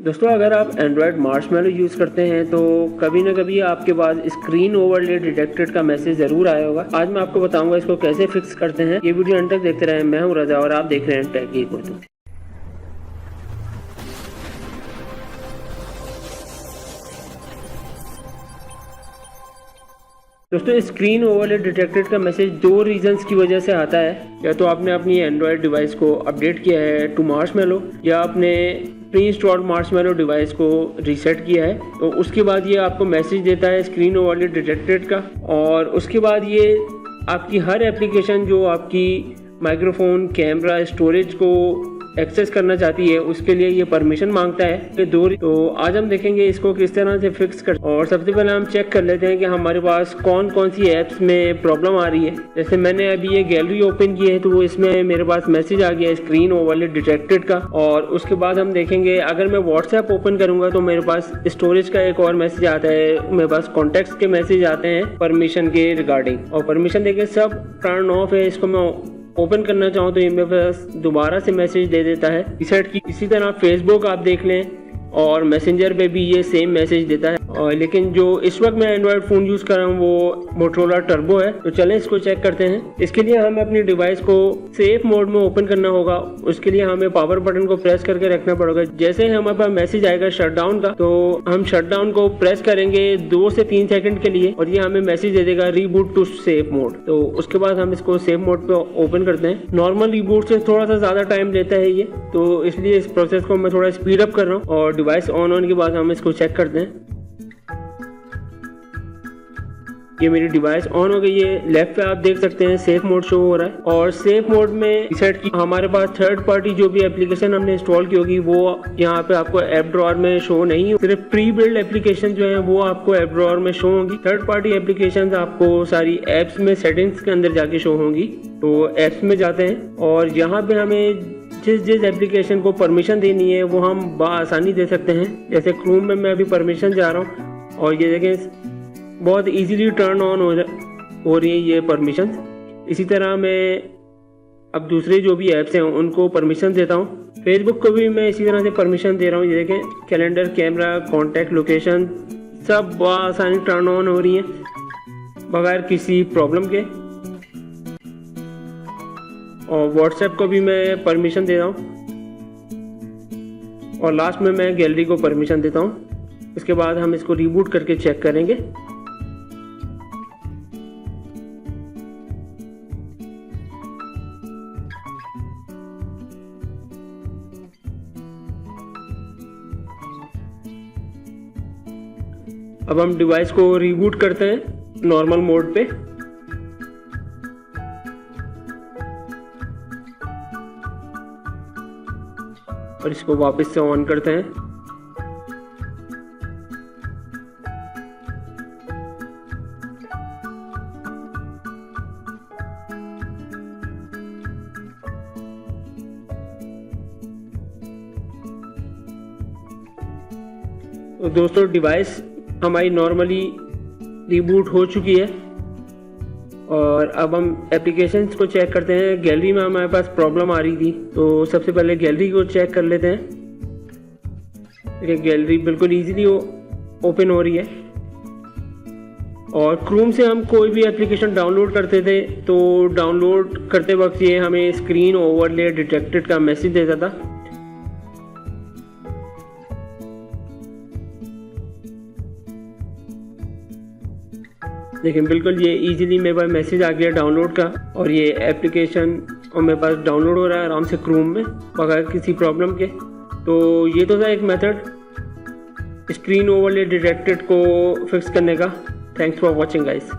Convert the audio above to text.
दोस्तों अगर आप एंड्रॉयड मार्शमैलो यूज़ करते हैं तो कभी ना कभी आपके पास स्क्रीन ओवरले डिटेक्टेड का मैसेज ज़रूर आया होगा। आज मैं आपको बताऊंगा इसको कैसे फिक्स करते हैं। ये वीडियो अंत तक देखते रहें। मैं हूं रजा और आप देख रहे हैं टेक गीक उर्दू। दोस्तों स्क्रीन ओवरले डिटेक्टेड का मैसेज दो रीजंस की वजह से आता है। या तो आपने अपनी एंड्रॉयड डिवाइस को अपडेट किया है टू मार्शमैलो, या आपने प्री इंस्टॉल्ड मार्शमैलो डिवाइस को रीसेट किया है, तो उसके बाद ये आपको मैसेज देता है स्क्रीन ओवरले डिटेक्टेड का। और उसके बाद ये आपकी हर एप्लीकेशन जो आपकी माइक्रोफोन, कैमरा, स्टोरेज को एक्सेस करना चाहती है उसके लिए ये परमिशन मांगता है। ये तो आज हम देखेंगे इसको किस तरह से फिक्स कर। और सबसे पहले हम चेक कर लेते हैं कि हमारे पास कौन कौन सी ऐप्स में प्रॉब्लम आ रही है। जैसे मैंने अभी ये गैलरी ओपन की है तो इसमें मेरे पास मैसेज आ गया स्क्रीन ओवरले डिटेक्टेड का। और उसके बाद हम देखेंगे अगर मैं व्हाट्सएप ओपन करूंगा तो मेरे पास स्टोरेज का एक और मैसेज आता है, मेरे पास कॉन्टेक्ट्स के मैसेज आते हैं परमिशन के रिगार्डिंग। और परमिशन देखे सब टर्न ऑफ है। इसको मैं ओपन करना चाहूँ तो ये मेरे पास दोबारा से मैसेज दे देता है रीसेट की। इसी तरह फेसबुक आप देख लें और मैसेंजर पे भी ये सेम मैसेज देता है। और लेकिन जो इस वक्त मैं एंड्रॉयड फ़ोन यूज़ कर रहा हूँ वो मोटोरोला टर्बो है। तो चलें इसको चेक करते हैं। इसके लिए हमें अपनी डिवाइस को सेफ मोड में ओपन करना होगा। उसके लिए हमें पावर बटन को प्रेस करके रखना पड़ेगा। जैसे ही हमारे पास मैसेज आएगा शटडाउन का तो हम शटडाउन को प्रेस करेंगे 2 से 3 सेकंड के लिए और ये हमें मैसेज दे देगा रीबूट टू सेफ मोड। तो उसके बाद हम इसको सेफ मोड पे ओपन करते हैं। नॉर्मल रीबूट से थोड़ा सा ज़्यादा टाइम लेता है ये, तो इसलिए इस प्रोसेस को मैं थोड़ा स्पीड अप कर रहा हूँ। और डिवाइस ऑन होने के बाद हम इसको चेक करते हैं। ये मेरी डिवाइस ऑन हो गई है। लेफ्ट पे आप देख सकते हैं सेफ मोड शो हो रहा है। और सेफ मोड में रीसेट की हमारे पास थर्ड पार्टी जो भी एप्लीकेशन हमने इंस्टॉल की होगी वो यहाँ पे आपको ऐप ड्रॉअर में शो नहीं हो। सिर्फ प्री बिल्ड एप्लीकेशन जो है वो आपको ऐप ड्रॉअर में शो होंगी। थर्ड पार्टी एप्लीकेशन आपको सारी एप्स में सेटिंग्स के अंदर जाके शो होंगी। तो एप्स में जाते हैं और यहाँ पे हमें जिस एप्लीकेशन को परमिशन देनी है वो हम बआसानी दे सकते हैं। जैसे क्रोम में मैं अभी परमिशन जा रहा हूँ और ये देखें बहुत इजीली टर्न ऑन हो रही है ये परमिशन। इसी तरह मैं अब दूसरे जो भी ऐप्स हैं उनको परमिशन देता हूँ। फेसबुक को भी मैं इसी तरह से परमिशन दे रहा हूँ। ये देखें कैलेंडर, कैमरा, कॉन्टैक्ट, लोकेशन सब बआसानी टर्न ऑन हो रही हैं बगैर किसी प्रॉब्लम के। और व्हाट्सएप को भी मैं परमिशन दे रहा हूँ। और लास्ट में मैं गैलरी को परमिशन देता हूँ। इसके बाद हम इसको रीबूट करके चेक करेंगे। अब हम डिवाइस को रीबूट करते हैं नॉर्मल मोड पे। और इसको वापस से ऑन करते हैं। तो दोस्तों डिवाइस हमारी नॉर्मली रीबूट हो चुकी है। और अब हम एप्लीकेशंस को चेक करते हैं। गैलरी में हमारे पास प्रॉब्लम आ रही थी तो सबसे पहले गैलरी को चेक कर लेते हैं। देखिए गैलरी बिल्कुल इजीली ओपन हो रही है। और क्रोम से हम कोई भी एप्लीकेशन डाउनलोड करते थे तो डाउनलोड करते वक्त ये हमें स्क्रीन ओवरले डिटेक्टेड का मैसेज देता था। लेकिन बिल्कुल ये इजीली मेरे पास मैसेज आ गया डाउनलोड का और ये एप्लीकेशन और मेरे पास डाउनलोड हो रहा है आराम से क्रोम में बगैर किसी प्रॉब्लम के। तो ये तो था एक मेथड स्क्रीन ओवरले डिटेक्टेड को फिक्स करने का। Thanks for watching guys.